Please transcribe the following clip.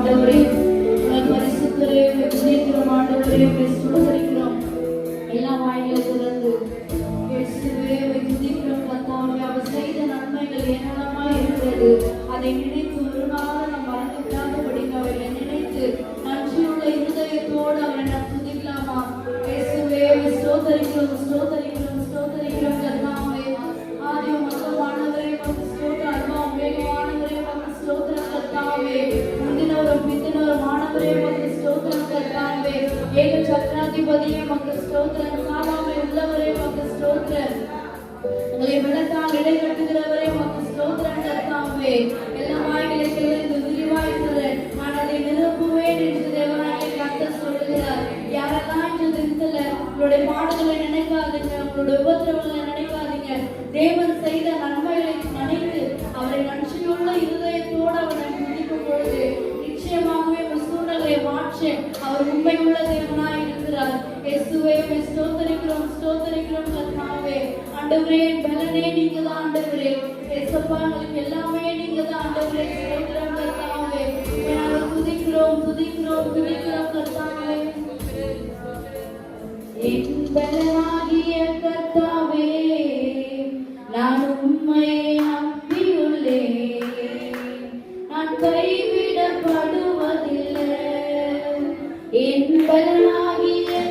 ஆண்டவரே, பரிசுத்தரே, துதிக்கிறோம் ஆண்டவரே, ஸ்தோத்திரிக்கிறோம். எல்லா வாய்களை திறந்து இயேசுவே துதிக்கிறோம் கர்த்தாவே. அவர் செய்த நன்மைகள் ஏராளமாய் இருக்கிறது. அதை நினைத்து ஒரு நாள் நாம் மறந்துவிடாதபடி அவரை நினைத்து நன்றியுள்ள இருதயத்தோடு அவரை நாம் துதிக்கலாமா? இயேசுவே ஸ்தோத்திரிக்கிறோம், ஸ்தோத்திரிக்கிறோம், ஸ்தோத்திரிக்கிறோம் கர்த்தாவே. ஆதி மகவானவரே உமக்கு ஸ்தோத்திரம், அல்பா ஒமேகாவானவரே உமக்கு ஸ்தோத்திரம் கர்த்தாவே. முந்தினவரும் பிந்தினவரும் ஆனவரே உமக்கு ஸ்தோத்திரம் கர்த்தாவே. ஏக சக்கராதிபதியே உமக்கு ஸ்தோத்திரம், சாவாமை உள்ளவரே உமக்கு ஸ்தோத்திரம், உங்களை விளக்கால் இடை கட்டுகிறவரே உமக்கு ஸ்தோத்திரம் கர்த்தாவே. எல்லா வாய்களை திறந்து விரிவாய்கிறது, நான் அதை நிரப்புவேன் என்று தேவனாகிய கர்த்தர் சொல்லுகிறார். யாரெல்லாம் இந்த தினத்துல உங்களுடைய பாடுகளை நினைக்காதீங்க, உங்களுடைய உபத்திரவங்களை நினைக்காதீங்க. தேவன் செய்த நன்மைகளை நினைத்து அவரை நன்றியுள்ள இருதயத்தோடு அவரை துதிக்கும் பொழுது நிச்சயமாகவே சூழ்நிலையை மாற்ற அவர் உண்மையுள்ள தேவனாய் இருக்கிறார். இயேசுவே ஸ்தோத்திரிக்கிறோம், ஸ்தோத்திரிக்கிறோம் கர்த்தாவே. ஆண்டவரே பலனே நீங்க தான் ஆண்டவரே. இயேசுப்பா எல்லாமே நீங்க தான் ஆண்டவரே. ஸ்தோத்திரம் கர்த்தாவே. நாங்கள் துதிக்கிறோம், துதிக்கிறோம்,